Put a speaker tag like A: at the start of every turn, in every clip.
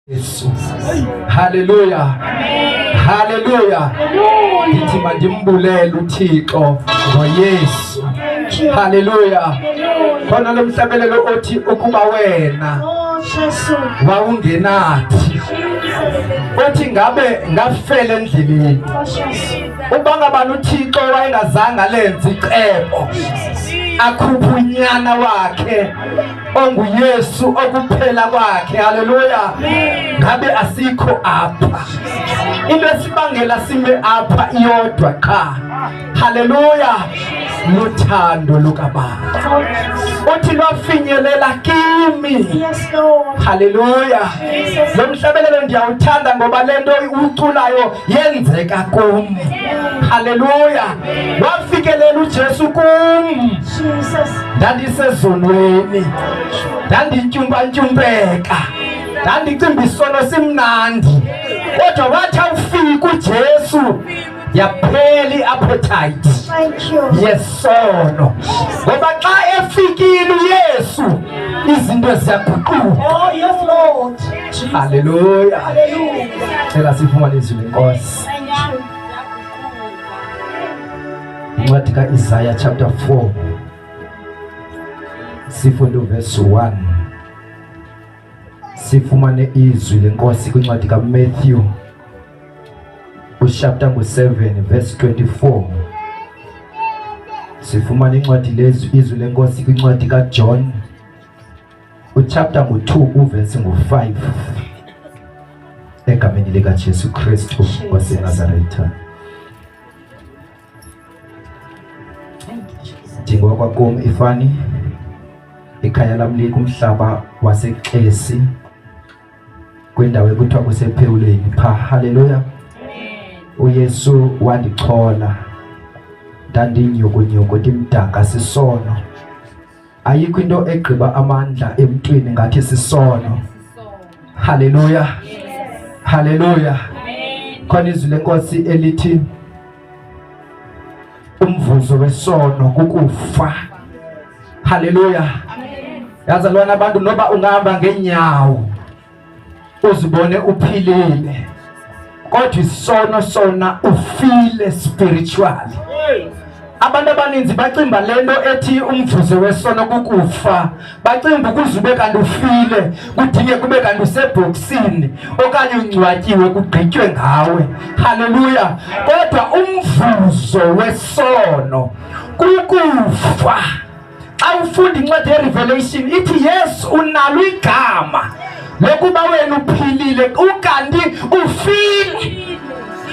A: Yesu. Hallelujah. Hallelujah. Ngithi mandimbulele uThixo ngoYesu. Hallelujah. Khona lo mhlabelelo othi ukuba wena wawungenathi. Othi ngabe ngafela endleleni. Uba ngabani uThixo wayengazange lenze icebo. Akhupha unyana wakhe onguYesu okuphela kwakhe. Haleluya. Ngabe asikho apha. Into esibangela sime apha iyodwa qha. Haleluya. Luthando lukaBaba. Uthi lwafinyelela kimi.
B: Yes Lord.
A: Haleluya. Lo mhlabelelo ndiyawuthanda ngoba lento uculayo yenzeka kum. Haleluya. Wafikelela uJesu kum.
B: Jesus.
A: Ndandisezonweni. Ndandityumpa-ntyumpeka. Ndandicimba isono simnandi. Kodwa wathi awufika uJesu yaphela i-appetite.
B: Thank you.
A: Yesono. Ngoba xa efikile uYesu izinto ziyaguquka.
B: Oh yes Lord.
A: Haleluya.
B: Hallelujah.
A: Cela sifumane izwi lenkosi.
B: Thank you.
A: Incwadi ka-Isaiah chapter 4 sifunde verse 1. Sifumane izwi lenkosi kwincwadi kaMatthew chapter 7 verse 24. Sifumane incwadi lezi izwi lenkosi kwincwadi kaJohn chapter 2 verse 5. Egameni likaJesu Kristu waseNazaretha. Njengokwa kum ifani ikhaya lamlika umhlaba waseXesi kwindawo ekuthiwa kusePhewuleni pha. Haleluya. uYesu wandichola ndandinyukunyuku ndimdaka sisono. Ayikho into egqiba amandla emntwini ngathi sisono. Haleluya. Haleluya. Khona izwi lenkosi elithi umvuzo wesono kukufa. Haleluya. Yazalwana abantu noba ungahamba ngeenyawo uzibone uphilile, kodwa isono sona ufile spiritually. Abantu abaninzi bacimba lento ethi umvuzo wesono kukufa. Bacimba ukuzube kanti ufile kudinge kube kanti usebhoksini okanye uncwatyiwe kugqitywe ngawe. Haleluya. Kodwa umvuzo wesono kukufa. Xa ufunda incwadi yeRevelation ithi yes unalo igama lokuba wena uphilile ukanti ufile.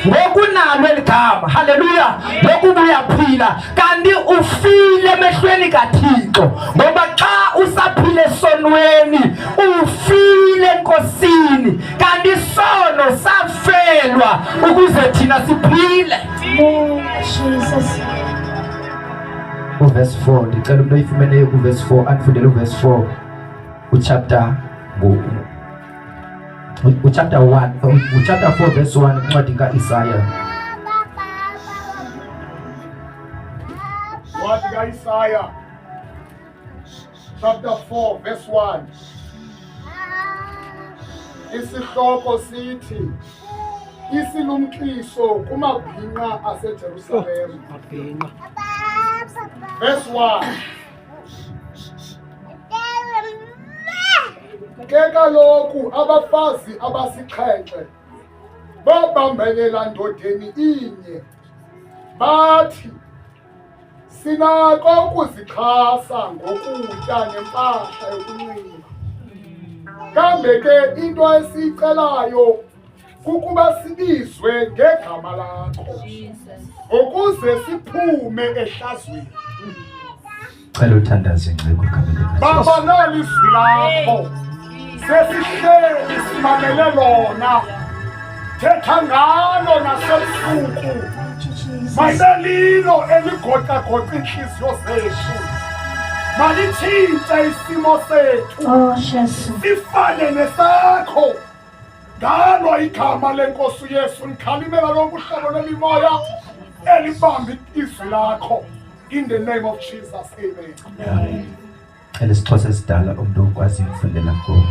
A: Ngokunalo eligama. Haleluya. Ngokuba uyaphila kanti ufile emehlweni kaThixo. Ngoba xa usaphile esonweni ufile enkosini, kanti isono safelwa ukuze thina siphile.
B: Jesus.
A: Verse 4 ndicela umuntu oyifumeneyo verse 4 andifundele verse 4 chapter 1 chapter 4 verse 1 incwadi ka-Isaiah.
C: Incwadi ka-Isaiah chapter 4 verse 1. Isihloko sithi isilumkiso kumabhinqa aseJerusalem. Verse 1. Ke kaloku abafazi abasixhenxe babambelela ndodeni inye, bathi sinako ukuzixhasa ngokutya nempahla yokunxiba. Kambe ke into esiyicelayo kukuba sibizwe ngegama lakho ukuze siphume ehlazweni.
A: Cela uthandaze ngcebo egameni
C: Baba nali izwi lakho sesihleli simamele lona, thetha ngalo nasebusuku. Mayibe lilo eligoqa-goqa inhliziyo zethu, malitshintshe isimo sethu
B: Oh Jesus.
C: sifane nesakho. Ngalo igama lenkosi uYesu ndikhalimela lonke uhlobo lwemimoya elibamba izwi lakho. In the name of Jesus, amen.
A: elisixhosa esidala umuntu okwazi ukufundela kuwo.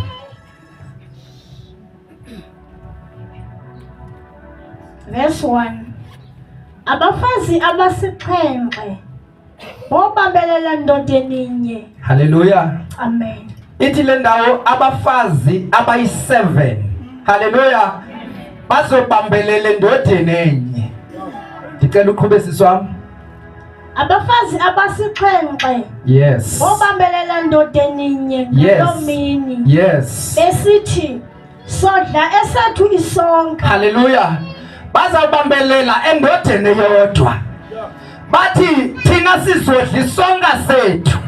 B: Verse 1. Abafazi abasixhenxe bobambelela ndoda eninye.
A: Hallelujah.
B: Amen.
A: Ithi le ndawo abafazi abayi7. Hallelujah. Bazobambelela endodeni enye. Ndicela uqhube siswami.
B: Abafazi abasixhenxe
A: Yes.
B: bobambelela ndoda eninye ngelomini.
A: Yes.
B: Besithi sodla esethu isonka.
A: Hallelujah. Bazawubambelela endodeni eyodwa. Bathi thina sizodla isonka sethu.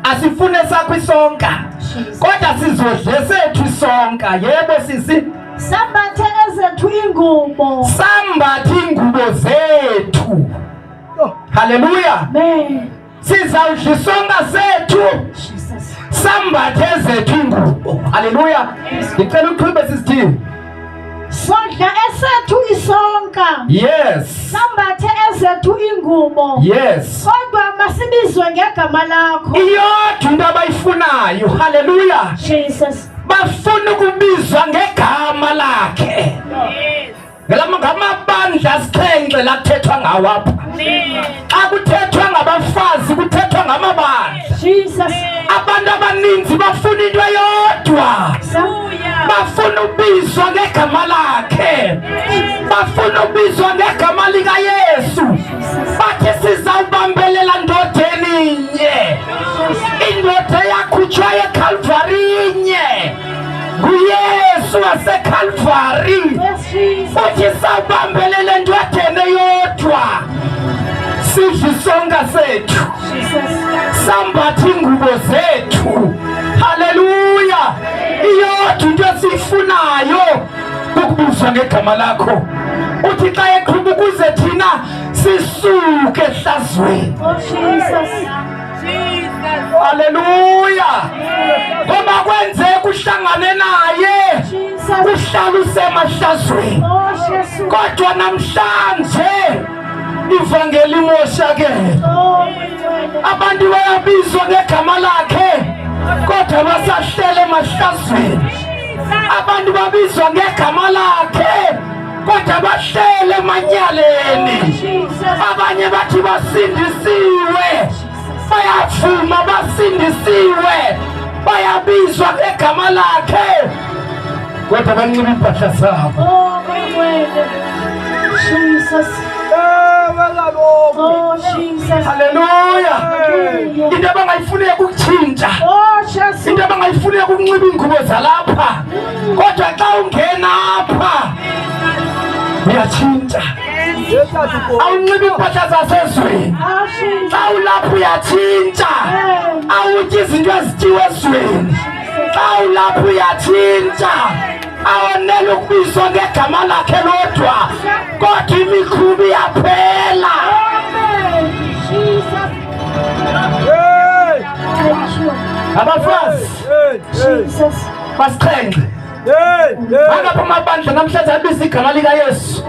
A: Asifune sakho isonka. Kodwa sizodla esethu isonka. Yebo sisi.
B: Sambathe ezethu ingubo.
A: Sambathe ingubo zethu. Hallelujah.
B: Amen.
A: Sizawudla isonka sethu.
B: Jesus.
A: Sambathe ezethu ingubo. Hallelujah. Ngicela uqhube sisithini.
B: Sodla esethu isonka.
A: Yes.
B: Sambathe ezethu ingubo.
A: Yes.
B: Kodwa masibizwe ngegama lakho.
A: Iyodwa into abayifunayo. Hallelujah.
B: Jesus.
A: Bafuna ukubizwa ngegama lakhe. Ngamabandla asixhenxe la kuthethwa ngawo apha. Xa kuthethwa ngabafazi kuthethwa ngamabandla.
B: Jesus.
A: Abantu abaninzi bafuna into eyodwa. Bafuna ubizwa ngegama lakhe. Bafuna ubizwa ngegama lika Yesu. Bathi sizawubambelela ndodeni inye. Indoda yakhutshwa eCalvary inye. nguYesu waseCalvary. Uthi sawubambelela ndodeni eyodwa. Sidle isonka sethu. Sambathe ingubo zethu. Hallelujah. Iyodwa into esiyifunayo ukubizwa ngegama lakho. Uthi xa eqhuba ukuze thina sisuke ehlazweni.
B: Oh Jesus.
A: Hallelujah. Ngoba kwenzeka uhlangane naye uhlala usemahlazweni.
B: Oh Jesus.
A: Kodwa namhlanje ivangeli moshakele.
B: Oh
A: Abantu bayabizwa ngegama lakhe kodwa basahlele emahlazweni. Abantu babizwa ngegama lakhe kodwa bahlele emanyaleni. Abanye bathi basindisiwe, bayavuma basindisiwe, bayabizwa ngegama lakhe kodwa banxiba impahla zabo.
B: Oh Jesus. Oh Jesus.
A: Hallelujah. Into abangayifuneka ukutshintsha.
B: Oh Jesus.
A: Into abangayifuneka ukunxiba ingubo zalapha. Kodwa xa ungena apha uyatshintsha. Awunxiba impahla zasezweni. Xa ulapha uyatshintsha. Awutyi izinto ezityiwe ezweni. Xa ulapha uyatshintsha. Awonela ukubizwa ngegama lakhe lodwa kodwa imikhuba iyaphela. Abafazi basixhenxe angapha amabandla namhlanje abiza igama lika Yesu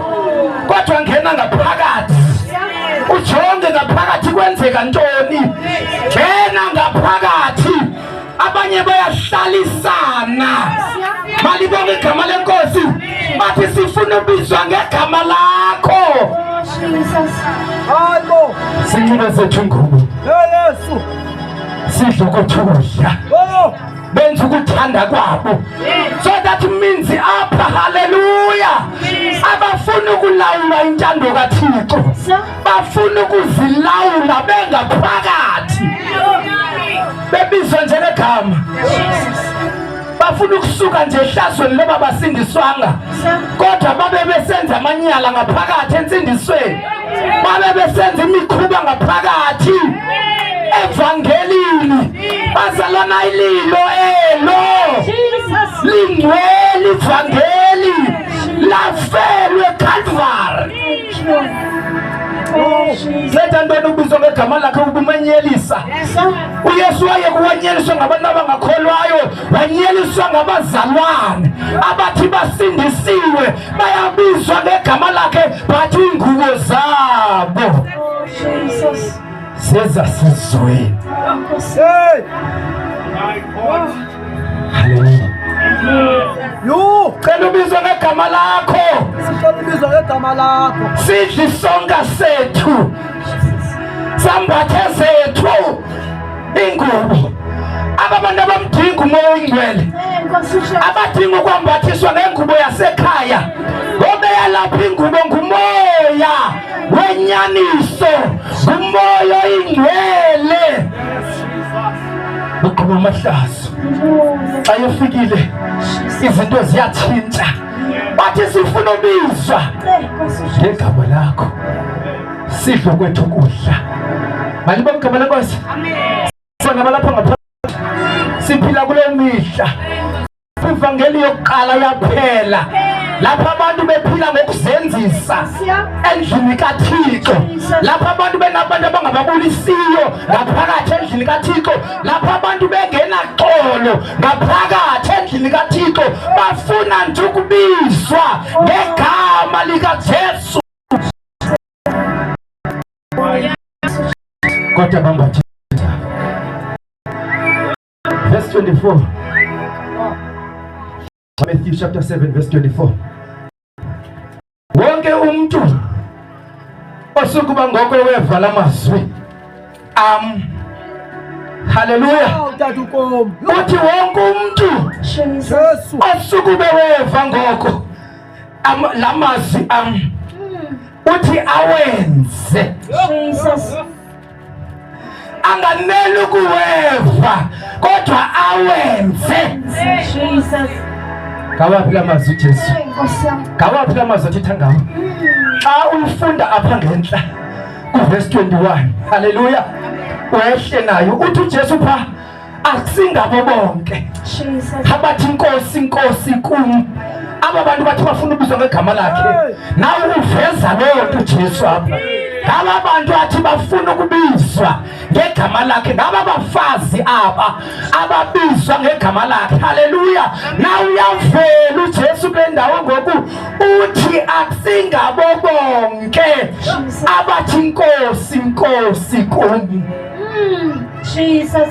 A: kodwa ngena ngaphakathi ujonge ngaphakathi kwenzeka ntoni. Ngena ngaphakathi. Abanye bayahlalisana malibonga igama lenkosi bathi sifuna ubizwa ngegama lakho.
B: Jesus.
A: Sinxibe zethu ingubo.
C: Yesu.
A: Sidle ukuthokoza. Benza ukuthanda kwabo. So that means apha hallelujah. Abafuna ukulawula intando kaThixo. Bafuna ukuzilawula bengaphakathi. Bebizwa nje ngegama. Bafuna ukusuka nje ehlazweni loba basindiswanga. Kodwa babe besenza amanyala ngaphakathi entsindisweni. Babe besenza imikhuba ngaphakathi evangelini. Bazalana ililo elo. Lingcwele ivangeli lafelwe eCalvary. Nceda ntoni ubizwa ngegama lakhe ubumenyelisa. uYesu wayekuwanyeliswa ngabantu abangakholwayo, wanyeliswa ngabazalwane abathi basindisiwe, bayabizwa ngegama lakhe bathi ingubo zabo sezasezweni. Hallelujah. Cela ubizwe ngegama lakho.
D: Sicela ubizwa ngegama lakho.
A: Sidle isonka sethu. Sambathe zethu ingubo. Abantu abamdinga umoya oyingcwele, abadinga ukwambathiswa ngengubo yasekhaya, ngoba yalapha ingubo ngumoya wenyaniso, ngumoya oyingcwele. Uqhuba amahlazo xa efikile izinto ziyatshintsha, bathi sifuna ubizwa ngegama lakho, sidlo kwethu ukudla. Maliba igama lenkosi. Nabalapha ngapha siphila kule mihla, ivangeli yokuqala yaphela, lapha abantu bephila ngokuzenzisa endlini kaThixo, lapha abantu benabantu abangababulisiyo ngaphakathi endlini kaThixo, lapha abantu bengenaxolo ngaphakathi endlini kaThixo, bafuna nje ukubizwa ngegama likaJesu kodwa bangathi. Verse 24. Matthew chapter 7 verse 24. Wonke umuntu osukuba ngoko weva lamazwi haleluya. Uthi wonke umuntu osukube weva ngoko lamazwi uthi awenze.
B: Jesus.
A: Anganele ukuweva kodwa awenze.
B: Jesus.
A: Ngawaphi lamazwi uJesu? Ngawaphi lamazwi athetha ngawo? Xa ufunda apha ngenhla kuverse 21. Haleluya. Wehle nayo uthi uJesu pha akusingabo bonke abathi inkosi inkosi kum, aba bantu bathi bafuna ubizwa ngegama lakhe. Nawe uveza leyo nto uJesu apha. Ngaba bantu athi bafuna ukubizwa ngegama lakhe, ngaba bafazi aba ababizwa ngegama lakhe. Haleluya. Nawe uyavela uJesu kule ndawo ngoku uthi akusingabo bonke abathi inkosi inkosi kum.
B: Jesus.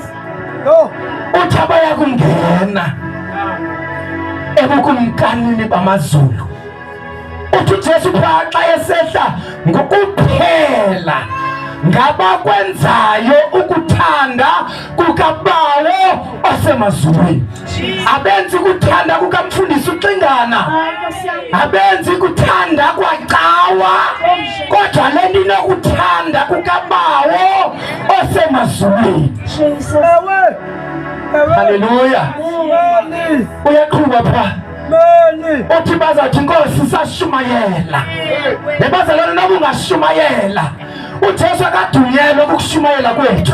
A: Uthi abaya kungena ebukumkanini bamazulu. Uthi uJesu xa esehla ngokuphela ngabakwenzayo ukuthanda kukaBawo osemazulwini. Abenzi ukuthanda kukamfundisi uXingana, abenzi ukuthanda kwacawa, kodwa le nto inokuthanda kukaBawo osemazulwini. Haleluya. Uyaqhuba pha. Uthi bazathi inkosi sashumayela. Nebazalwane nabo ungashumayela. uJesu akadunyelwe ukushumayela kwethu,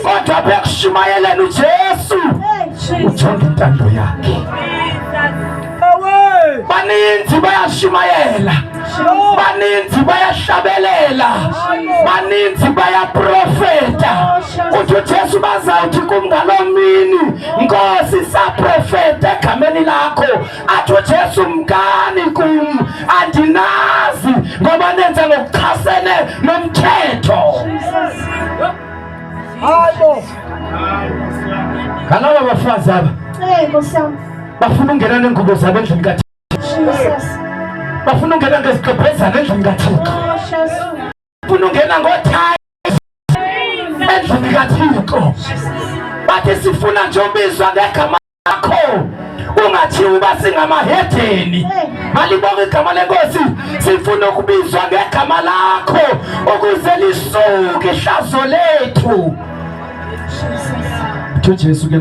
A: kodwa apha ekushumayeleni uJesu ujonga intando yakhe. Baninzi bayashumayela, baninzi bayahlabelela, baninzi bayaprofeta. Uthi uJesu bazawuthi kum ngaloo mini, Nkosi saprofeta egameni lakho. Athi uJesu mkani kum, andinazi ngoba nenze ngokuchasene nomthetho. Hayibo. Ngalawa bafazi aba bafuna ungena nengubo zabo endlini kaThixo, bafuna ungena ngezigqebhezana endlini kaThixo, bafuna ungena ngothayi endlini kaThixo. Bathi sifuna nje ubizwa ngegama lakho, ungathiwa uba singamahedeni. Malibonke igama lenkosi. Sifuna ukubizwa ngegama lakho ukuze lisuke ihlazo lethu. uJesu ke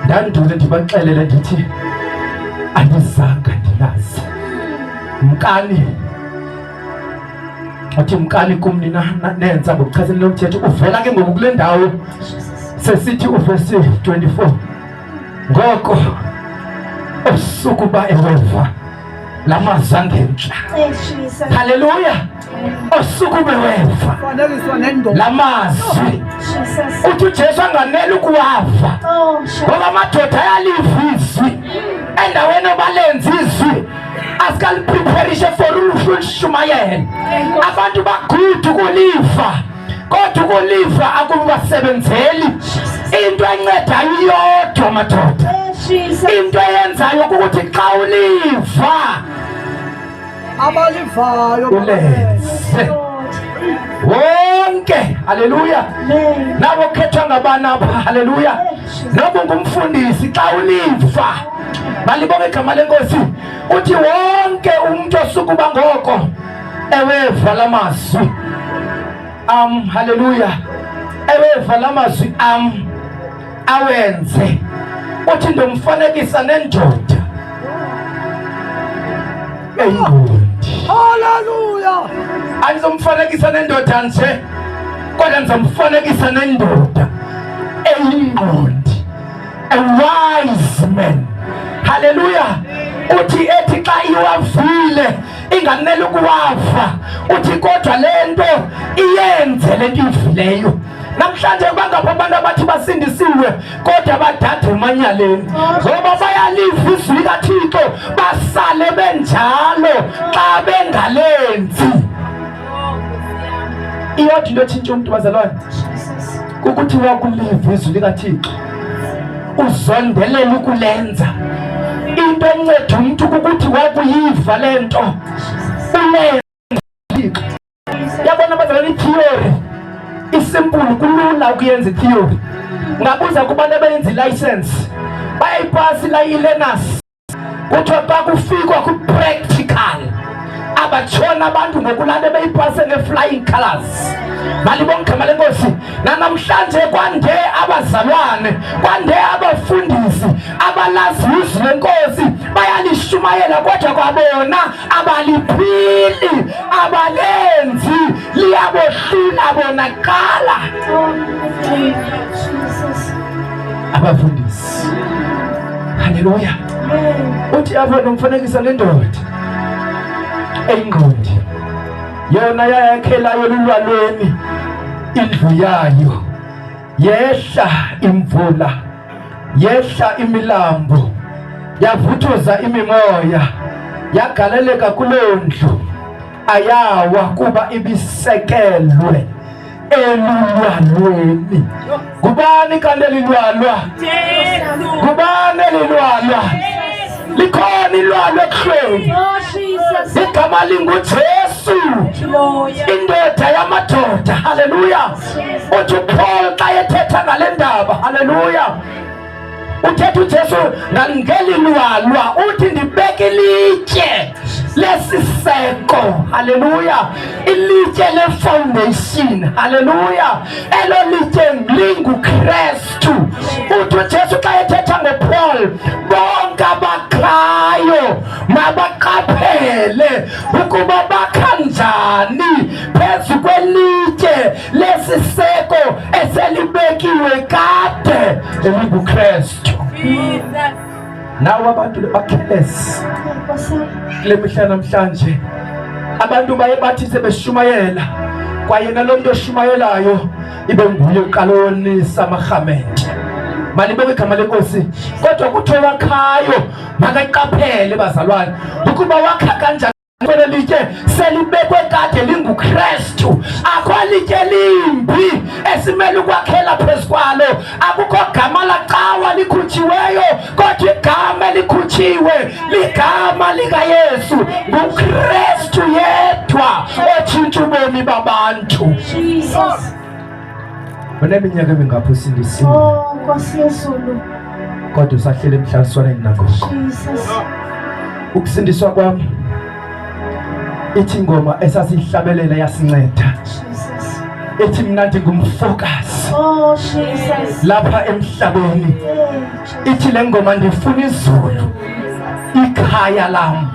A: ndandule ndibaxelele ndithi andizanga ndilazi mkani. Athi mkani kum nina nenza ngokuchasene nomthetho. Uvela ke ngoku kule ndawo sesithi uverse 24, ngoko osukuba eweva lamazwi angenhla. Haleluya. Osukube weva lamazwi. Uthi uJesu anganele ukuwava ngoba amadoda ayaliva izwi endaweni obalenza izwi asikalipreparishe for ulushumayela. Abantu bagudu ukuliva, kodwa ukuliva akubasebenzeli. into encedayo iyodwa madoda, into eyenzayo ukuthi xa uliva
D: abalivayo
A: ulenze wonke. Haleluya. Nabo khethwa ngabani apha? Haleluya. Noba ungumfundisi xa uliva balibonga igama lenkosi uthi wonke umuntu osukuba ngoko eweva lamazwi haleluya, eweva lamazwi awenze, uthi ndomfanekisa nendoda eyingqondi.
D: haleluya
A: Andizomfanekisa nendoda nje kodwa ndizomfanekisa nendoda eyingqondi, a wise man. Haleluya. Uthi ethi xa iwavile inganele ukuwava, uthi kodwa lento iyenze lento ivileyo. Namhlanje bangapha abantu abathi basindisiwe kodwa badade emanyaleni ngoba bayaliva izwi likaThixo basale benjalo xa bengalenzi. Iyodwa into ethintsha umuntu bazalwane kukuthi wakuliva izwi likaThixo uzondelele ukulenza. Into enceda umuntu kukuthi wakuyiva lento ulenza. Yabona bazalwane, itheory isimple, kulula ukuyenza itheory. Ngabuza kubantu abenza ilicense bayayipasa i-learners, kuthiwa xa kufikwa ku-practical abatshona abantu ngokulanda beyipase nge-flying colors. Malibonga igama lenkosi. Namhlanje kwande abazalwane, kwande abafundisi abalazi izwi lenkosi bayalishumayela kodwa kwabona abaliphili, abalenzi, liyabohlula bonakala. Abafundisi, haleluya, uthi apha nomfanekisa nendoda eyingqondi, yona yayakhelayo lulwalweni indlu yayo, yehla imvula, yehla imilambo, yavuthuza imimoya, yagaleleka kuloo ndlu, ayawa kuba ibisekelwe elulwalweni. Kubani kanti elilwalwa? Kubani elilwalwa? Likhona ilwalwa ekuhlweni, igama linguJesu, indoda yamadoda. Haleluya. Uthi uPaul xa ethetha ngale ndaba, haleluya, uthetha uJesu ngeli lwalwa, uthi ndibeka ilitye lesiseko, haleluya, ilitye lefoundation, haleluya, elo litye linguKristu. Uthi uJesu xa ethetha ngoPaul, bonke abakhayo mabaqaphele ukuba bakha njani phezu kwelitye lesiseko eselibekiwe kade elinguKristu. Nawo abantu bakhelesi kule mihla namhlanje, abantu baye bathi sebeshumayela kwayena lo muntu oshumayelayo ibe nguye uqalonisa amahamete. Malibonga igama lenkosi. Kodwa kuthiwa wakhayo makaqaphele bazalwane ukuba wakha kanjani kwelo litye selibekwe kade linguKristu. Akho litye limbi esimele ukwakhela phezu kwalo, akukho gama lacawa likhutshiweyo, kodwa igama elikhutshiwe ligama likaYesu, nguKristu yedwa otshintsha ubomi babantu. Uneminyaka emingaphi usindisiwe?
B: Nkosi Yesulu.
A: Kodwa usahlele emhlaliswaneni nangoku. Ukusindiswa kwami, ithi ingoma esasihlabelela yasinceda, ethi mina ndingumfokazi lapha emhlabeni. Ithi le ngoma ndifuna izulu ikhaya lam.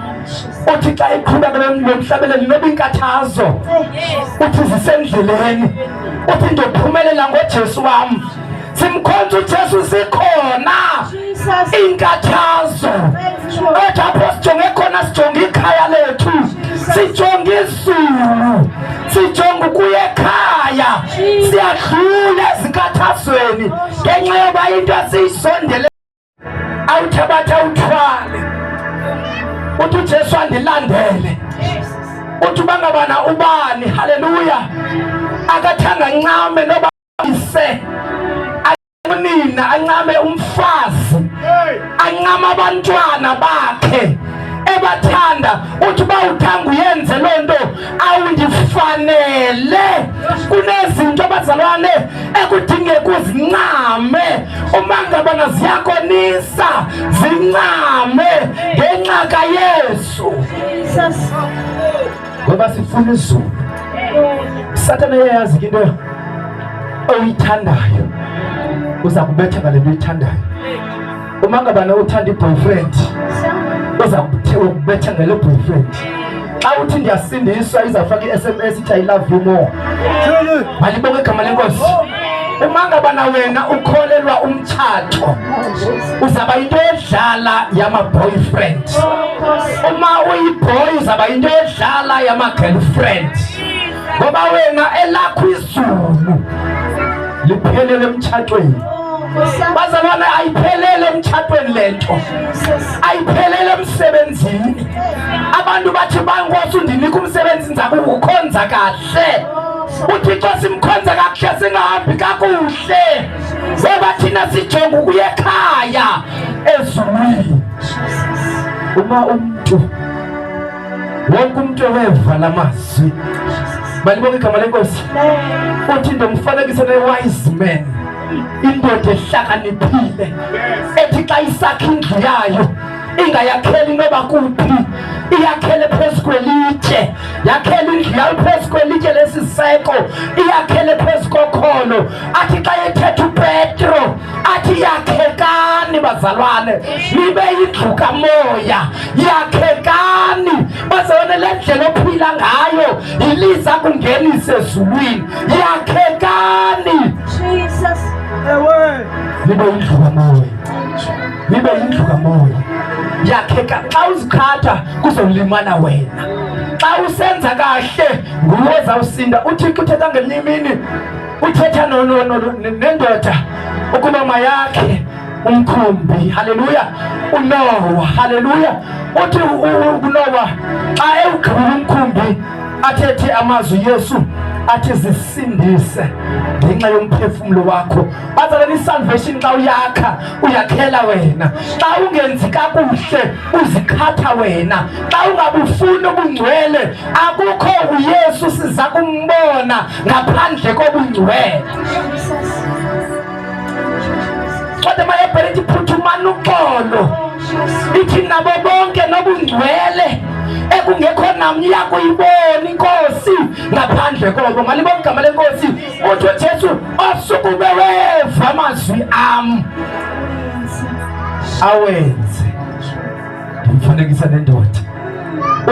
A: Uthi xa iqhuba lo mhlabeleli noba inkathazo uthi zisendleleni, uthi ndophumelela ngoJesu wam. Simkhonza uJesu sikhona inkathazo, kodwa apho sijonge khona sijonge ikhaya lethu, sijonge izulu, sijonge ukuya ekhaya, siyadlula ezinkathazweni ngenxa yoba into esiyisondele awuthabatha uthwale. Uthi uJesu andilandele, uthi bangabana ubani, haleluya, akathanga ncame noba ise ayoni agcina ancame umfazi, ancama abantwana bakhe ebathanda. Uthi bawuthanga uyenze loo nto awundifanele. Kunezinto abazalwane ekudingeka uzincame. Uma ngabana ziyakonisa zincame ngenxa kaYesu, ngoba sifuna izulu. Sathane uyayazi into oyithandayo uza kubetha ngale nto uyithandayo. Uma ngabana uthanda i-boyfriend uza kubetha ngale boyfriend. Xa uthi ndiyasindiswa izawufaka i-SMS ithi I love you more. Malibonke igama lenkosi. Uma ngabana wena ukholelwa umtshato uzaba into edlala yama-boyfriend. Uma uyiboy uzaba into edlala yama-girlfriend, ngoba wena elakho izulu liphelele emtshatweni. Bazalwane, ayiphelele emtshatweni lento, ayiphelele emsebenzini. Abantu bathi bankosi undinika umsebenzi ndiza kukhonza kahle. uThixo simkhonza kakuhle singahambi kakuhle, ngoba thina sijonga ukuya ekhaya ezulwini. Uma wonke umuntu eweva lamazwi, balibonke igama lenkosi, uthi ndomfanekisa ne-wise man, indoda ehlakaniphile ethi xa isakha indlu yayo ingayakheli noba kuphi, iyakhele phezu kwelitshe. Yakhela indlu yayo phezu kwelitshe lesiseko, iyakhele phezu kokholo. Athi xa ethetha uPetro athi yakhekani bazalwane, nibe yindlu kamoya, yakhekani bazalwane. Le ndlela ophila ngayo iliza kungenisa ezulwini. Yakhekani nibe yindlu kamoya, nibe yindlu kamoya. Yakheka xa uzikhatha kuzolimana wena, xa usenza kahle nguwe ozawusinda. uThixo uthetha ngelinye imini, uthetha nendoda ukuba mayakhe umkhumbi. Haleluya. uNowa, haleluya. Uthi uNowa xa ewugqibile umkhumbi athethe amazwi Yesu athi zisindise ngenxa yomphefumulo wakho. Bazalwane, isalvation xa uyakha uyakhela wena. Xa ungenzi kakuhle uzikhatha wena. Xa ungabufuni ubungcwele akukho uYesu siza kumbona ngaphandle kobungcwele. Kodwa mayebhele ithi phuthumani uxolo, ithi nabo bonke nobungcwele ekungekho namnye yakuyibona inkosi ngaphandle kobo. Malibonke igama lenkosi. Uthi uJesu osukube weva amazwi am awenze. Ndimfanekisa nendoda.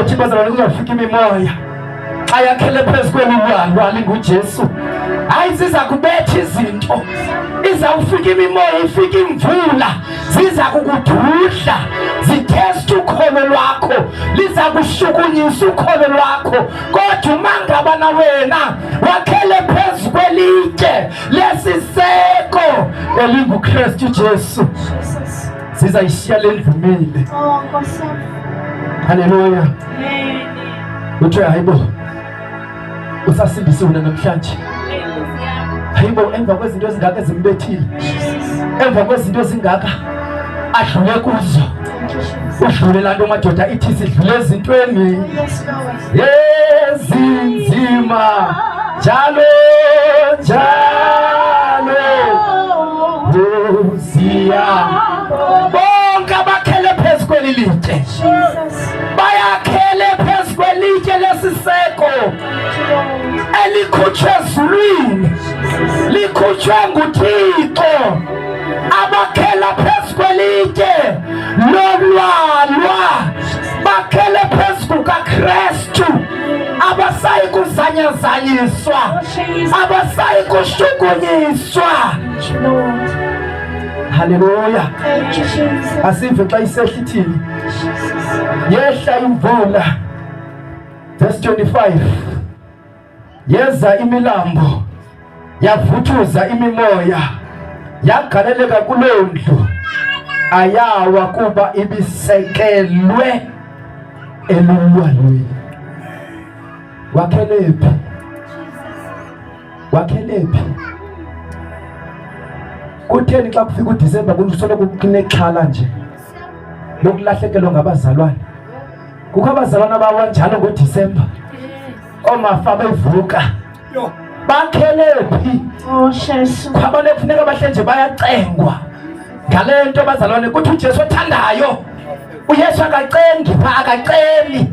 A: Uthi bazalwane kuzawufika imimoya xa yakhele phezu kwelulwalwa linguJesu, hayi ziza kubetha izinto. Izawufika imimoya, ifika imvula, ziza kukududla, zithesta ukholo lwakho, liza kushukunyisa ukholo lwakho. Kodwa uma ngabana wena wakhele phezu kwelitshe lesiseko elinguKristu Jesu, zizayishiya le ndlumile. Haleluya. Uthi hayibo, usasindisiwe namhlanje. Hayibo, emva kwezinto ezingaka ezimbethile, emva kwezinto ezingaka adlule kuzo, udlule laa nto madoda ithi sidlule ezintweni ezinzima njalo njalo uziya. Bonke abakhele phezu kweli litshe bayakhele phezu kwelitshe lesiseko elikhutshwe ezulwini, likhutshwe nguThixo. Abakhela phezu kwelitshe lolwalwa bakhele phezu kukaKristu, abasayi kuzanyazanyiswa, abasayi kushukunyiswa. Haleluya. Asive xa isehla ithini, yehla imvula. Verse 25, yeza imilambo yavuthuza imimoya, yagaleleka kuloo ndlu, ayawa kuba ibisekelwe elulwalweni. Wakhelephi? Wakhelephi? Kutheni xa kufika uDisemba kusoloko kunexhala nje lokulahlekelwa ngabazalwane? Kukho abazalwane abawanjalo ngoDisemba, oomafa bevuka bakhelephi? Kwabane kufuneka bahle nje bayacengwa ngale nto bazalwane. Kuthi uJesu othandayo, uYesu akacengi pha, akaceli.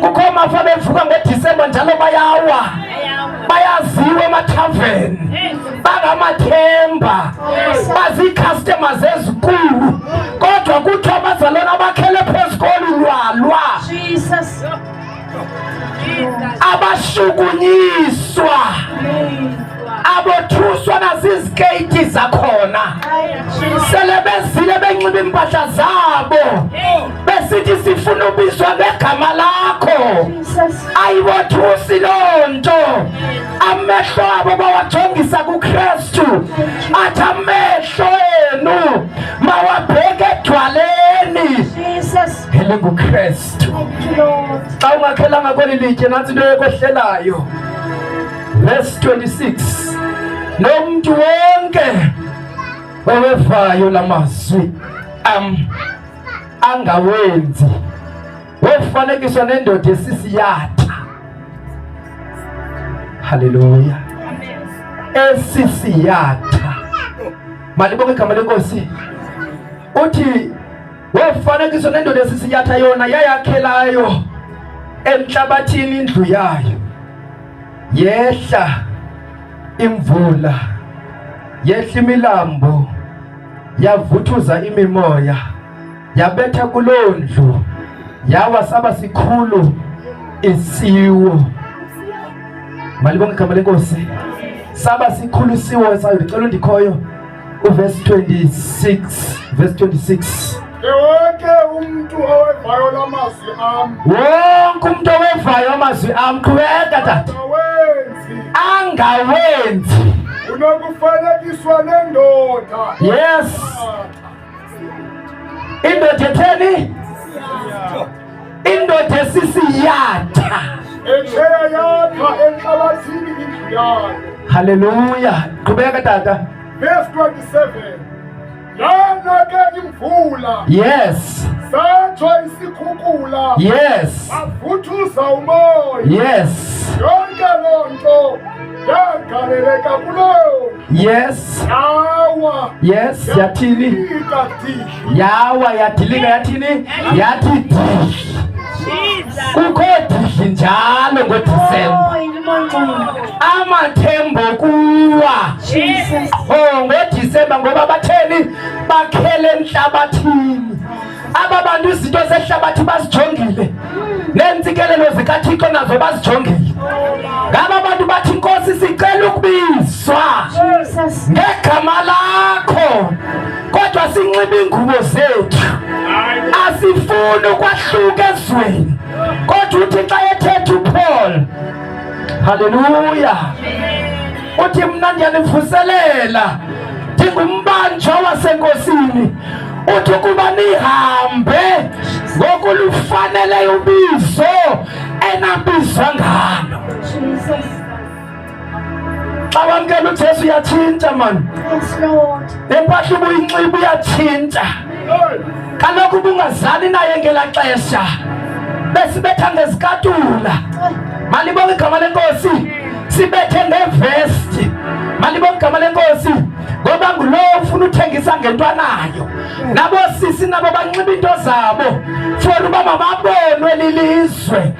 A: Kukho oomafa bevuka ngoDisemba njalo bayawa, bayaziwa emathaveni, bangamathemba, baziikhastomers ezikulu, kodwa kuthiwa abazalwane abakhele phezu kolulwalwa, abashukunyiswa, abothuswa nazizikeyti zakhona, sele bezile benxiba impahla zabo besithi sifuna ubizwa ngegama lakho. Ayibothusi loo nto. Amehlo abo bawajongisa kuKristu, athi amehlo enu mawabheke edwaleni elinguKristu. Xa ungakhelanga kweli litye, nantsi into ekwehlelayo. Verse 26. Nomntu wonke owevayo la mazwi angawenzi wofanekiswa nendoda esisiyatha. Haleluya. Esisiyatha. Malibonke igama lenkosi. Uthi wofanekiswa nendoda esisiyatha, yona yayakhelayo emhlabathini indlu yayo. Yehla imvula, yehla imilambo, yavuthuza imimoya, yabetha kuloo ndlu, yawa saba sikhulu isiwo. Malibonke igama lenkosi. Saba sikhulu isiwo sayo. Ndicela undikhoyo uverse 26. Verse 26.
C: Wonke umuntu owevayo lamazwi am.
A: Wonke umuntu owevayo amazwi am. Qhubeka tata. Angawenzi.
C: Unokufanekiswa nendoda.
A: Yes. Indoda etheni? Indoda esisiyatha.
C: Echeya yatha enhlabathini indlu yayo.
A: Hallelujah. Qhubeka tata.
C: Verse 27. Yana ke imvula.
A: Yes.
C: Sathwa isikhukula.
A: Yes.
C: Avuthuza umoya.
A: Yes.
C: Yonke loo nto yagaleleka kuleyo.
A: Yes.
C: Yawa.
A: Yes. Yathini? Yawa yadilika. Yathini? Yathi dishi. Kukho dishi njalo ngoDisemba. Amathembo kuwa. NgoDisemba ngoba batheni? Bakhele emhlabathini. Aba bantu izinto zehlabathi bazijongile, neentsikelelo zikaThixo nazo bazijongile. Ngaba bantu bathi Nkosi sicela ukubizwa ngegama lakho, kodwa sinxiba iingubo zethu. Asifuni ukwahluka ezweni, kodwa uthi xa ethetha uPaul, haleluya, uthi mna ndiyanivuselela ndingumbanjwa waseNkosini. Uthi ukuba nihambe ngokulufanele ubizo enabizwa ngalo. Xa wamkela uJesu uyatshintsha man. Impahla ubuyinxiba uyatshintsha. Kaloku ubungazali naye ngelaa xesha besibetha ngezikatula. Malibonke igama lenkosi. Sibethe ngevesti. Malibonke igama lenkosi. Ngoba ngulowo ufuna uthengisa ngento anayo. Nabo sisi nabo banxiba into zabo for uba mababonwe lilizwe.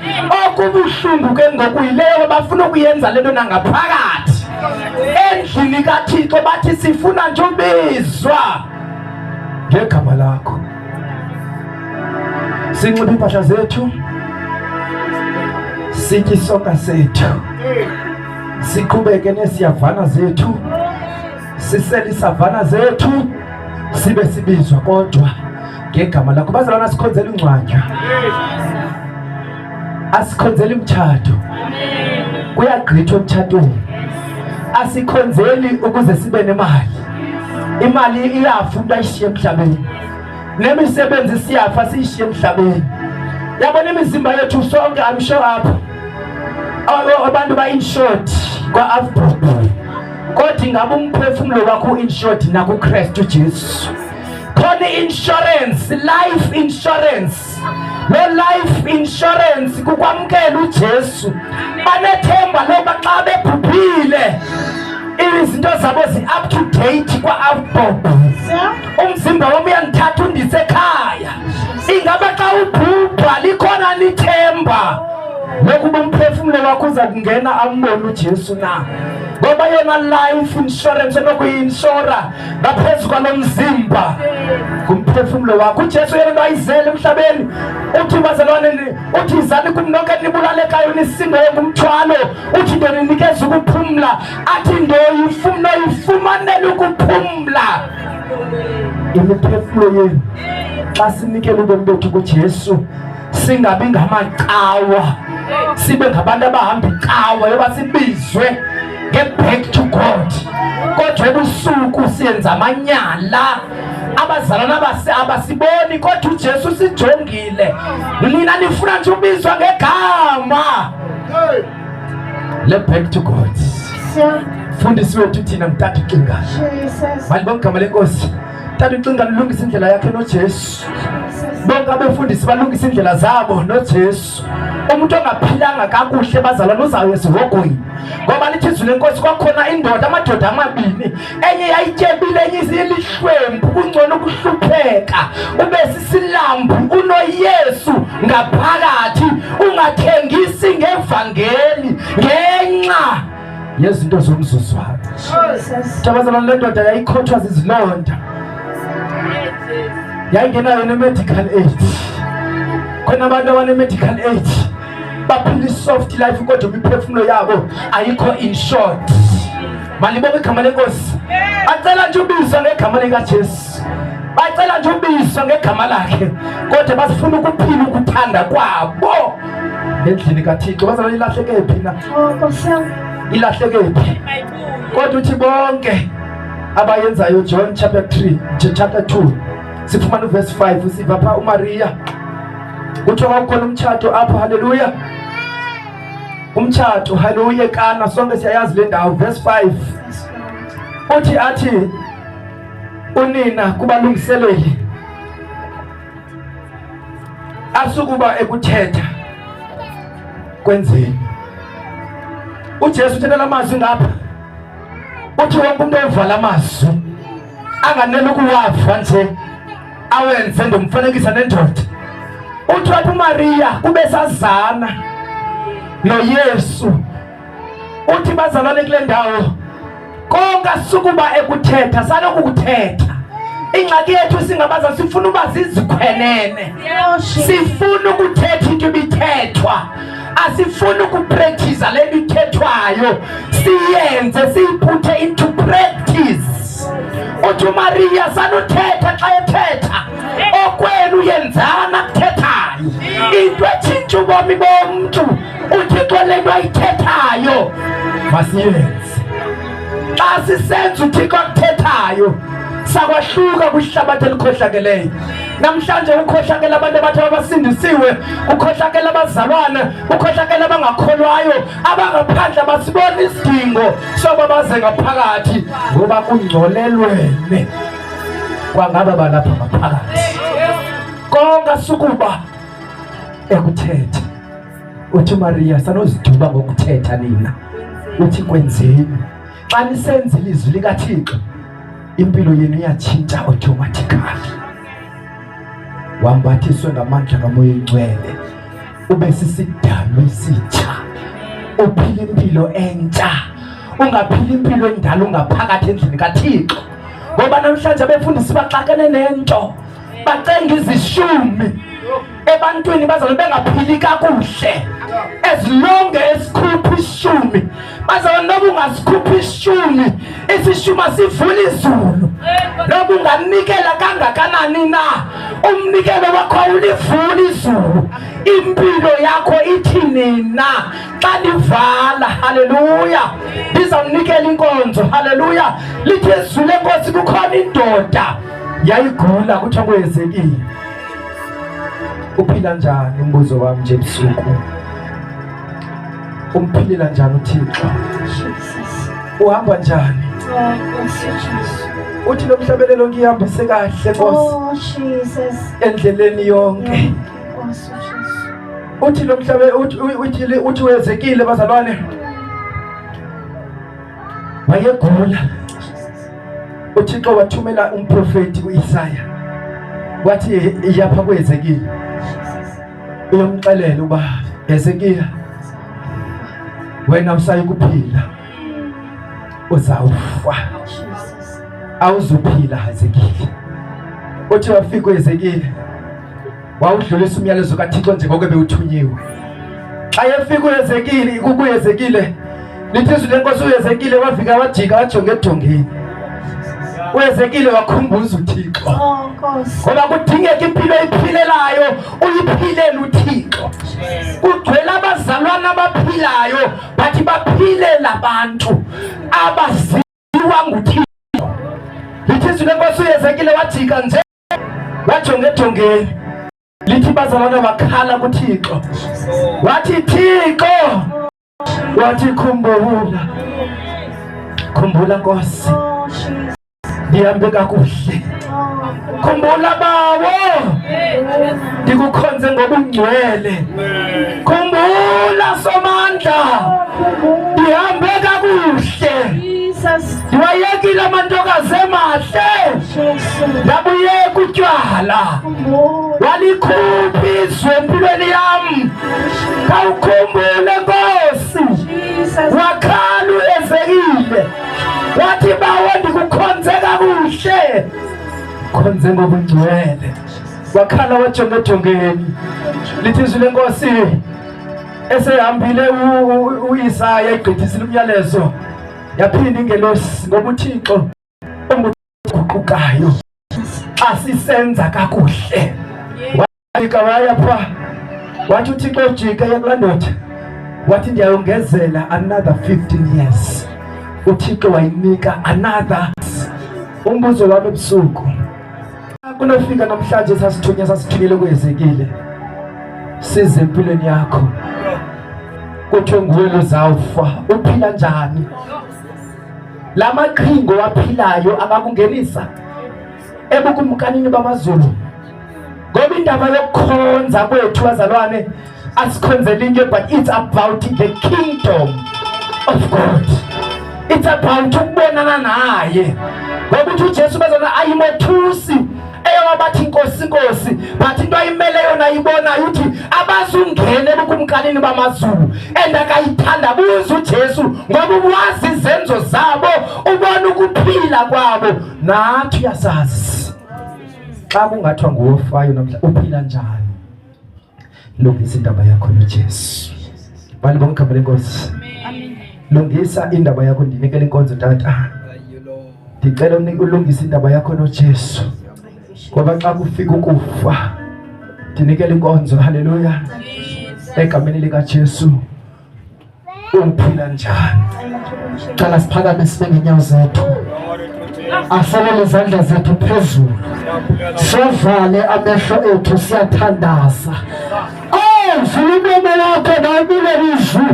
A: Okubuhlungu ke ngokuyileyo bafuna ukuyenza lento nangaphakathi endlini kaThixo, bathi sifuna nje ubizwa ngegama lakho. Sinxiba impahla zethu, sitye isonka sethu, siqhubeke nesiyavana zethu, sisele isavana zethu, sibe sibizwa kodwa ngegama lakho. Bazalwana, asikhonzele ingcwatywa, asikhonzele imitshato. Kuyagqithwa emtshatweni. Asikhonzeli ukuze sibe nemali. Imali iyafa umuntu ayishiye emhlabeni, nemisebenzi siyafa siyishiye emhlabeni. Yabona imizimba yethu sonke, I'm sure apha abantu ba-insured kwa-Afbrook kodwa ngabe umphefumulo wakho uinsured na kuKristu Jesu. Khona insurance, life insurance. No life insurance kukwamkela uJesu. Banethemba loba xa bebhubhile izinto zabo zi-up to date kwa-outbob. Umzimba wami uyangithatha undise ekhaya. Ingabe xa ubhubha likhona lithemba lokuba umphefumulo wakho uza kungena ambone uJesu na? Ngoba yona life insurance enokuyi-inshora ngaphezu kwalo mzimba kumphefumulo wakho. uJesu yena ayizele emhlabeni uthi bazalwane, uthi izani kumnonke nibulalekayo nisingayo ngumthwalo, uthi ndo ninikeza ukuphumla, athi ndo noyifumanele ukuphumla. Imiphefumulo yenu xa sinikele ubomi bethu kuJesu, singabi ngamaqawa, sibe ngabantu abahamba iqawa yoba sibizwe back to God. Kodwa ebusuku siyenza amanyala, abazalwana abasiboni, kodwa uJesu sijongile. Nina nifuna nje ubizwa ngegama. Le back to God. Fundisi wethu thina mthathu Xingana. Manje bonke lenkosi. Mthathu Xingana ulungisa indlela yakhe noJesu. Bonke abefundisi balungisa indlela zabo noJesu. Umuntu ongaphilanga kakuhle bazalwana uzayo esihogweni. Ngoba lithi izwi lenkosi kwakhona indoda, amadoda amabili, enye yayityebile enye izilihlwempu, kungcono ukuhlupheka ube sisilambu unoYesu ngaphakathi, ungathengisi ngevangeli ngenxa yezinto zomzuzwana. Bazalwana, le ndoda yayikhothwa zizilonda, yayingenayo ne-medical aid. Khona abantu abane-medical aid baphila i-soft life kodwa imiphefumulo yabo ayikho insured. Malibonke igama lenkosi. Bacela nje ubizwa ngegama likaJesu, bacela nje ubizwa ngegama lakhe, kodwa basifuna ukuphila ukuthanda kwabo endlini kaThixo. Bazalwane, ilahleke phi na? Ilahleke phi? Kodwa uthi bonke abayenzayo. John chapter 3 chapter 2 sifumana verse 5 siva pha uMaria kuthiwa kwakukhona umtshato apho. Haleluya, umtshato. Haleluya, Kana sonke siyayazi le ndawo. Verse 5 uthi athi unina kubalungiseleli asukuba ekuthetha kwenzeni. uJesu uthetha amazwi ngapha, uthi wonke umuntu ovala amazwi anganele ukuwava nje awenze ndomfanekisa nendoda. Uthi wathi uMaria kube sazana noYesu. Uthi bazalwane, kule ndawo konke sukuba ekuthetha salokukuthetha. Ingxaki yethu singabaza sifuna uba zizikhwenene, sifuna ukuthetha into ibithethwa, asifuna ukupractice le nto ithethwayo, siyenze siyiputhe into practice. Uthi uMaria sanuthetha xa ethetha okwenu yenzana kuthethayo, into etshintsha ubomi bomntu. uThixo le nto ayithethayo masiyenze. Xa sisenza uThixo akuthethayo sakwahluka kwihlabathi elikhohlakeleyo. Namhlanje ukhohlakela abantu abathi abasindisiwe, ukhohlakela abazalwana, ukhohlakela abangakholwayo, abangaphandle basibona isidingo soba baze ngaphakathi ngoba kungcolelwene kwangaba balapha ngaphakathi. Konke sukuba ekuthetha. Uthi uMaria sanoziduba ngokuthetha nina. Uthi kwenzeni xa nisenza ilizwi likaThixo impilo yenu iyatshintsha automatically. Wambathiswe ngamandla kaMoya Oyingcwele ube sisidalwa esitsha, uphila impilo entsha, ungaphila impilo endala ungaphakathi endlini kaThixo. Ngoba namhlanje abefundisi baxakene nento, bacenga izishumi ebantwini bazalwane bengaphili kakuhle. As long as sikhupha ishumi, bazalwane, noba ungasikhupha ishumi, isishumi sivula izulu. Noba unganikela kangakanani na, umnikelo wakho awulivuli izulu. Impilo yakho ithi nina xa nivala. Haleluya, ndizawunikela inkonzo. Haleluya, lithi izwi lenkosi kukhona indoda yayigula kuthiwa kwenzekile. Uphila njani umbuzo wami nje ebusuku? Umphilela njani uThixo? Uhamba njani?
B: Nkosi Jesu.
A: uthi lo mhlabelelo ngihambise kahle Nkosi
B: Jesus.
A: endleleni yonke.
B: Nkosi Jesu.
A: uthi lo mhlabe uthi wezekile bazalwane wayegula. uThixo wathumela umprofeti uIsaya wathi yapha kwezekile uyomxelela uba Hezekiya wena usayi kuphila uzawufa awuzuphila Hezekiya. uthi wafika uHezekiya wawudlulisa umyalezo kaThixo njengoba bewuthunyiwe. xa yefika uHezekiya kuHezekiya lithi izwi lenkosi uHezekiya wafika wajika wajonga edongeni. uHezekiya wakhumbuza uThixo ngoba kudingeka impilo ephilelayo uyiphilela uThixo. kugcwele abazalwana abaphilayo bathi baphilela abantu abaziwa nguThixo. lithi izwi lenkosi uHezekiya wajika nje wajonga edongeni. lithi bazalwana bakhala kuThixo wathi Thixo wathi khumbula Nkosi ndihambe kakuhle. khumbula bawo ndikukhonze ngobungcwele. khumbula Somandla ndihambe kakuhle. ndiwayekile amantokazi emahle ndabuyeka utywala. walikhupha izwi empilweni yam khawukhumbule Nkosi. wakhala uHezekiya wathi bawo ndikukhonze kakuhle khonze ngobungcwele. wakhala wajonga edongeni. lithi izwi lenkosi esehambile uIsaya egqithisile umyalezo yaphinda ingelosi ngoba uThixo onguguqukayo asisenza kakuhle. wajika wayapha wathi uThixo ujike yakulandoda wathi ndiyayongezela another 15 years. uThixo wayinika another. umbuzo wami ebusuku kunofika namhlanje sasithunyele kuHezekiya size empilweni yakho kuthiwe nguwe uzawufa. uphila njani? la maqhingo waphilayo angakungenisa ebukumkanini bamazulu. ngoba indaba yokukhonza kwethu bazalwane asikhonzele inye but it's about the kingdom of God. it's about ukubonana naye. ngoba uthi uJesu bazalwane ayimothusi eyobathi Nkosi Nkosi bathi into ayimele yona ibonayo uthi abazungene ebukumkanini bamazulu endakayithandabuza uJesu ngoba uwazi izenzo zabo ubona ukuphila kwabo. nathi uyasazi xa kungathiwa nguwofayo namhla uphila njani. lungisa indaba yakho noJesu. bali bonke abalenkosi lungisa indaba yakho. ndinikele inkonzo tata ndicela ulungisa indaba yakho noJesu ngoba xa kufika ukufa ndinikele inkonzo. haleluya egameni likaJesu. uphila njani? qala siphakame sibe ngenyawo zethu asalele izandla zethu phezulu sivale amehlo ethu siyathandaza. Zulumeme wakho nayibile izwi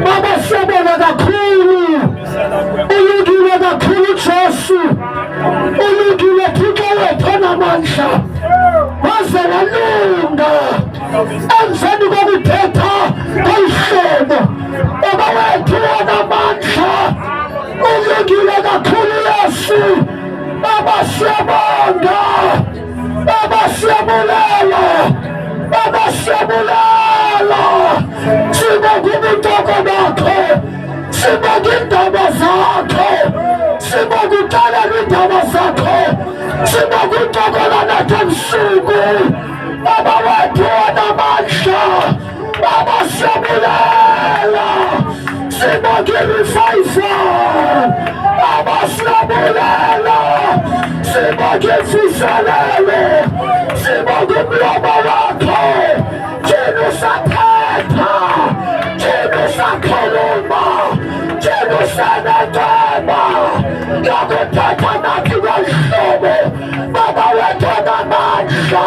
A: baba siyabona kakhulu. ulungile kakhulu Jesu. ulungile Thixo wethu namandla waze walunga emveni kokuthetha kwihlobo baba wethu wanamandla. ulungile kakhulu Yesu. baba siyabonga. baba siyabulela. baba siyabulela. sibonga ubutoko bakho. sibonga indaba zakho. sibonga uqalela indaba zakho. sibonga utokola nathi ebusuku. baba wethu wanamandla. baba siyabulela. sibonga i-revival. baba siyabulela. sibonga imfihlakalo. sibonga umlomo wakho. thina usathetha. thina usakhuluma. thina usanetema yokuthetha nathi ngohlobo. baba wethu wanamandla.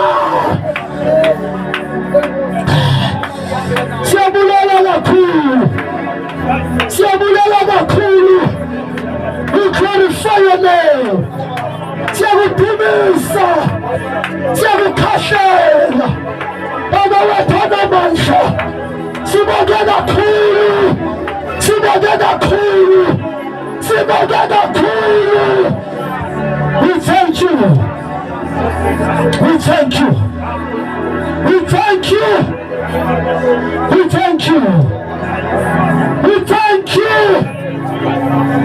A: siyabulela kakhulu. siyabulela kakhulu. ngamandla, sibonge kakhulu, sibonge kakhulu, sibonge kakhulu. We thank you, we thank you, we thank you, we thank you, we thank you,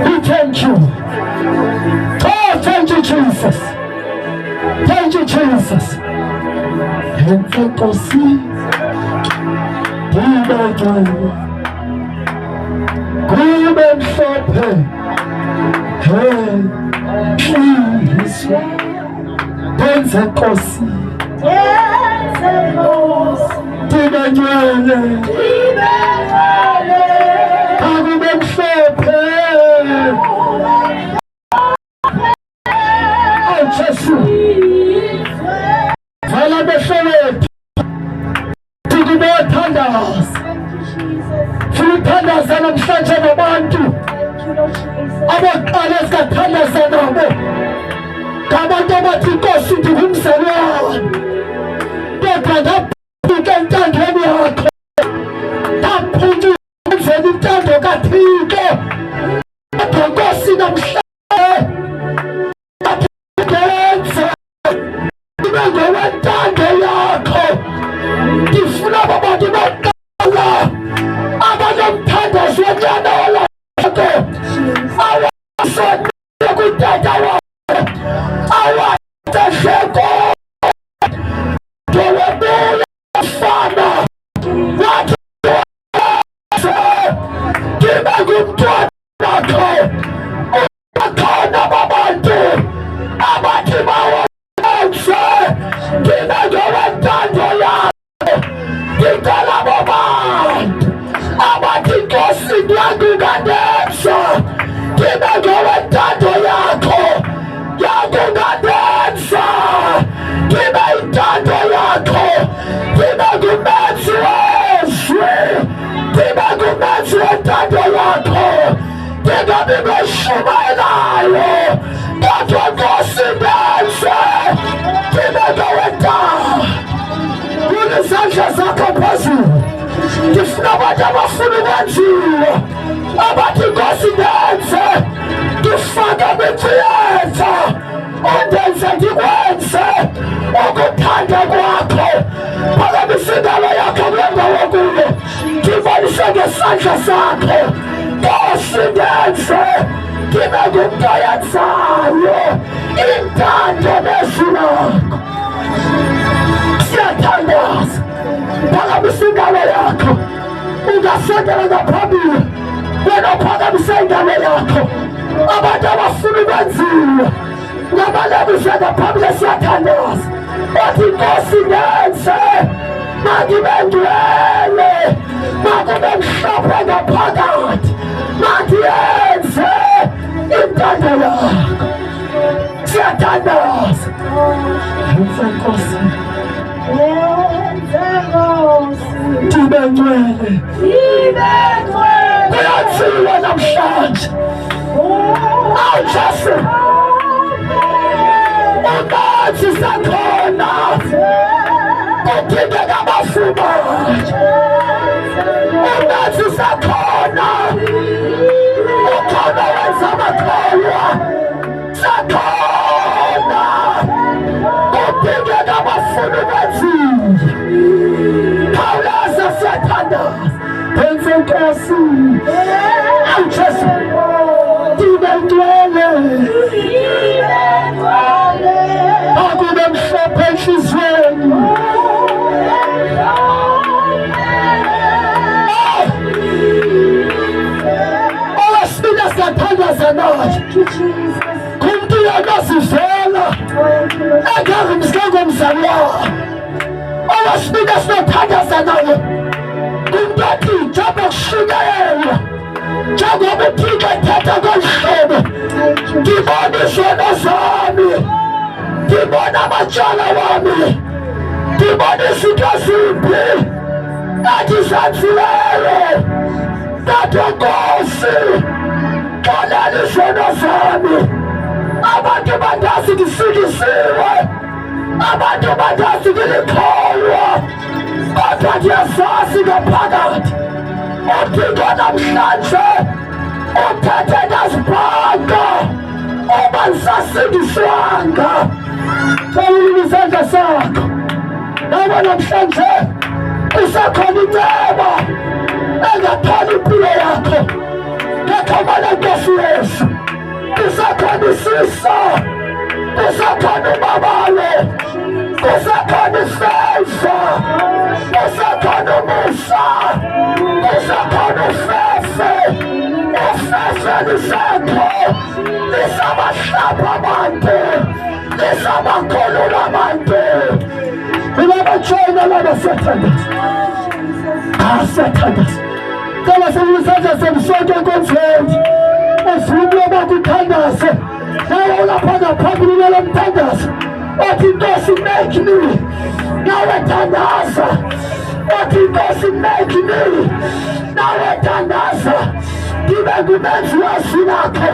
A: we thank you. Oh, thank you, Jesus. Thank you, Jesus. And thank us. Women for pay. Please. Thanks and us. Women for pay. Oh, Jesus. Fala before Thandaza. Sithandaza namhlanje nabantu abaqala sikathandaza nabo ngabantu abathi Nkosi ndingumzali wami, kodwa ndaphuka entandweni yakho, ndaphuka enzela intando kaThixo. Kodwa Nkosi namhlanje ndenza ibe ngowentando yakho. Ndifuna babantu baqala abanomthandazo wenyana walakho, awasondele kutata wakho, awasehleko ngewebuya fana wathi ndibe ngumntwana wakho. Bakhona babantu abathi bawenze ndibe ngowentando yakho. Ngicela babantu abathi Nkosi ndiyakungadenza ndibe ngowentando yakho, yakungadenza ndibe intando yakho, ndibe ngumenzi wezwi, ndibe ngumenzi wentando yakho, ndingabi beshumayelayo, kodwa Nkosi ndenze ndibe ngowentando. Izandla zakho phezulu, ndifuna abantu abafuna ukwenziwa, abathi Nkosi ndenze, ndifake kwimfiyenza, undenze ndikwenze ukuthanda kwakho. Phakamisa ingalo yakho kule ndawo kuyo, ndibalise ngesandla sakho. Nkosi ndenze ndibe ngumntu oyenzayo intando nezwi lakho. Siyathandaza, phakamisa ingalo yakho, ungasondela ngaphambili, wena uphakamisa ingalo yakho. Abantu abafuna ukwenziwa ngabalebisa ngaphambili, siyathandaza, bathi Nkosi ndenze, mandibe ngcwele, makube mhlophe ngaphakathi, mandiyenze intando yakho. Siyathandaza, yenza Nkosi, ndibe ngcwele, kuyatsiwa namhlanje. Awu Jesu, umanzi sakhona, kudingeka abafumayo. Umanzi sakhona, ukhona wenza amakholwa. Sakhona, kudingeka abafuna ukwenziwa. Khawuleza, siyathandaza, yenza Nkosi. Awu Jesu, ndibe ngcwele, akube mhlophe enhliziyweni. Okwesibili siyathandaza naye, kumntu yena ozivela engangumske ngomzali wakhe. Okwesibili siyathandaza naye, kumntu athi njengoba kushunyayelwa, njengoba uThixo ethetha ngolu hlobo, ndibona izono zami, ndibona amatyala wami, ndibona izinto ezimbi endizenzileyo. Kodwa Nkosi, xolela izono zami. Abantu bandazi ndisikisiwe, abantu bandazi ndilikholwa, but yazazi ngaphakathi uthixo namhlanje uthethe ngazibhanga ubangisasindiswanga xelulula isandla sakho nabo namhlanje isakhona inceba engatholi impilo yakho ngegama lenkosi Yesu isakhona isiso isakhona ubabalo isakhona isehlo isakhona umusa isakhona ufefe ufefe lisekho lisabahlapha abantu lisabakhulula abantu ilabajoyina laba siyathandaza siyathandaza cela sekulisandla semsonto enkonzweni esivume bakuthandaze nawe ulapha ngaphambili lelo mthandazo othi Nkosi make me nawe thandaza othi Nkosi make me nawe thandaza ndibe ngumenzi wezwi lakho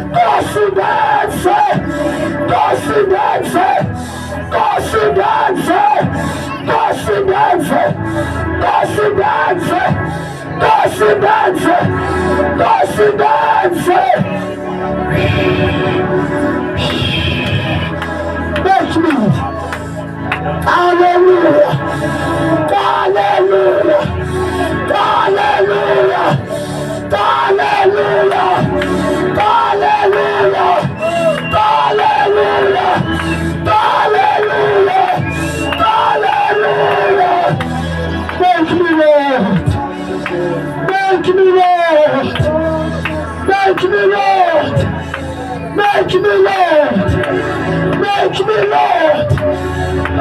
A: Nkosi ndenze Nkosi ndenze Nkosi ndenze Nkosi ndenze Nkosi ndenze Nkosi ndenze Nkosi ndenze make me hallelujah hallelujah hallelujah hallelujah hallelujah hallelujah hallelujah hallelujah make me Lord make me Lord make me Lord make me Lord make me Lord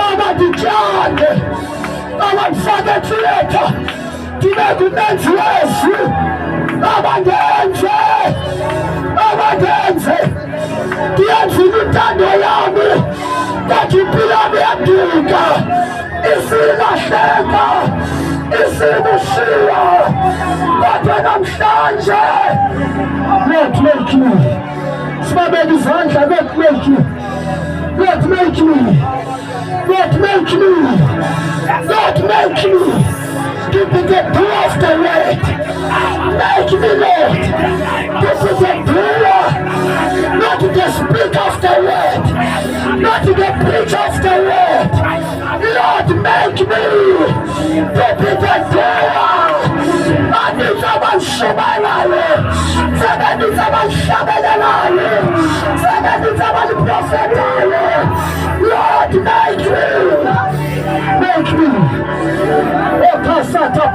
A: abadijane abamfake theatre ndibeke umenzi wezwi abandenze ndiyenzile intando yami kodwa impilo yami yaduka isilahleka isibushiya kodwa namhlanje Lord make me sibabeke izandla Lord make me Lord make me Lord make me Lord make me give me the power of the word make me Lord this is a prayer not to the speak of the word not to the preach of the word Lord make me to be the prayer Andizabanshobalayo Zabandizabanshabelelayo Zabandizabanprofetayo Lord make me Pasata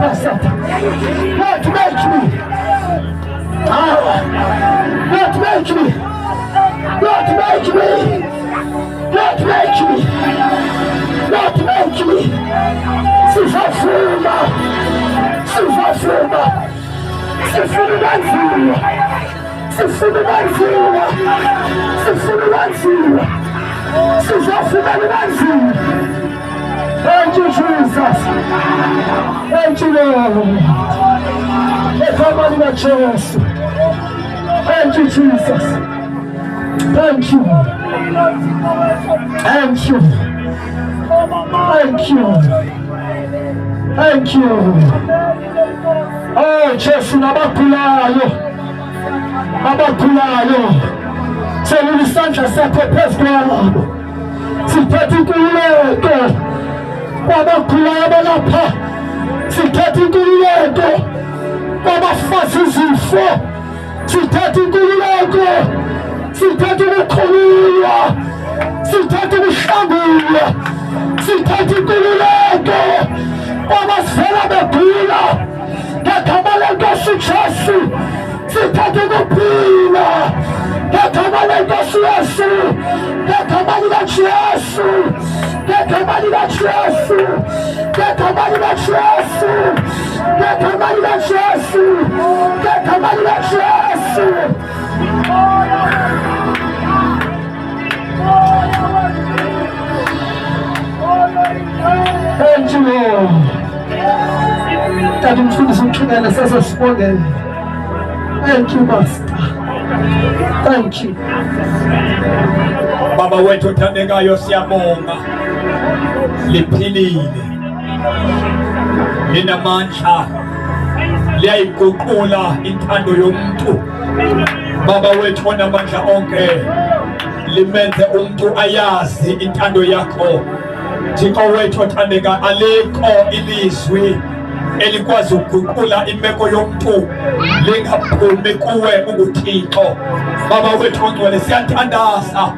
A: Lord make me Lord make me Lord make me Lord make me Lord make me Sifafuma Sifafuma Sifafuma Sifafuma Thank you, Jesus. Thank you, Lord. Thank you, Jesus. Thank you. Thank you. Thank you. Thank you. Oh, Jesus, nabakulayo. Selulisandla sakho phezu kwabo. Sithatha inkululeko kwabakhulayo balapha. Sithatha inkululeko kwabafazi izifo. Sithatha inkululeko. Sithatha ukukhululwa. Sithatha ukuhlangulwa. Sithatha inkululeko kwabasifela begula. Ngegama lenkosi Jesu. Sithatha ukuphila. Ngegama lenkosi Yesu. Ngegama likaJesu. Ngegama likaJesu. Ngegama likaJesu. Ngegama likaJesu. Ngegama likaJesu. Thank you, Lord. Thank you, Master. Thank you.
E: Baba wetu uthandekayo siyabonga liphilile linamandla liyayiguqula intando yomuntu. Baba wethu onamandla onke, limenze umuntu ayazi intando yakho. Thixo wethu othandeka, alikho ilizwi elikwazi ukuguqula imeko yomuntu lingaphumi kuwe unguThixo. Baba wethu ongcwele, siyathandaza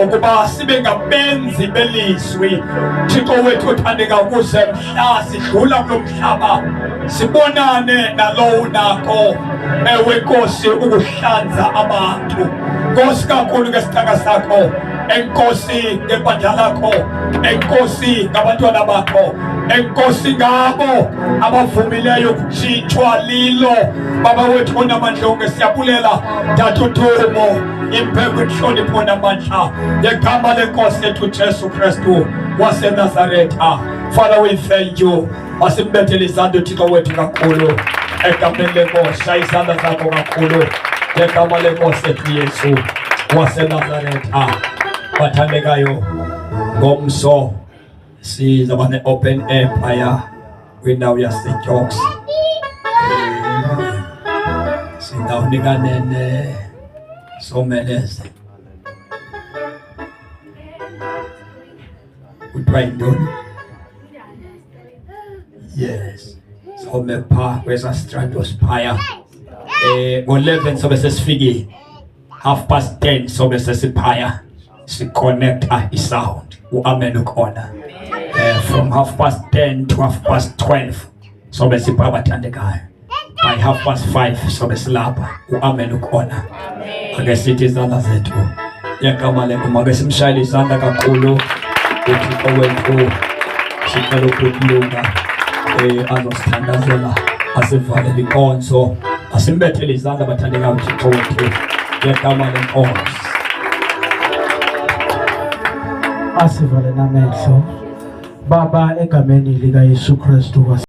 E: ukuba sibe ngabenzi belizwi. Thixo wethu othandeka, ukuze mhla sidlula kulo mhlaba sibonane nalowo nakho, ewe Nkosi, ukuhlanza abantu. Nkosi kakhulu ngesithaka sakho, enkosi ngebandla lakho, enkosi ngabantwana bakho, enkosi ngabo abavumileyo ukutshintshwa lilo. Baba wethu onamandla onke, siyabulela Tata udumo, impeko, inhlonipho namandla ngegama lenkosi yethu Jesu Kristu waseNazaretha. Father, we thank you. Asimbethele izandla Thixo wethu kakhulu, egameni lenkosi, shaya izandla zakho kakhulu ngegama lenkosi yethu Yesu waseNazaretha. Bathandekayo, ngomso sizaba ne-open air phaya kwindawo yaseJokes. Sindawunika nene Someleze. Kuthiwa yintoni? Yes, some phaa kwesa Stratos phaya. Ngo-11 sobe sesifikile, 10:30 sobe sesiphaya si-connecta i-sound. U-amen ukhona. From 10:30 to 12:30 sobe sipha abathandekayo. By 5:30 sobe silapha. U-amen ukhona. Ake sithi izandla zethu ngegama lenkosi, ake simshayele izandla kakhulu uThixo wethu. Sicela ukulunga azosithandazela, asivalele inkonzo, asimbethele izandla abathandekayo uThixo wethu ngegama lenkosi.
A: Asivale namehlo. Baba, egameni likaYesu Kristu.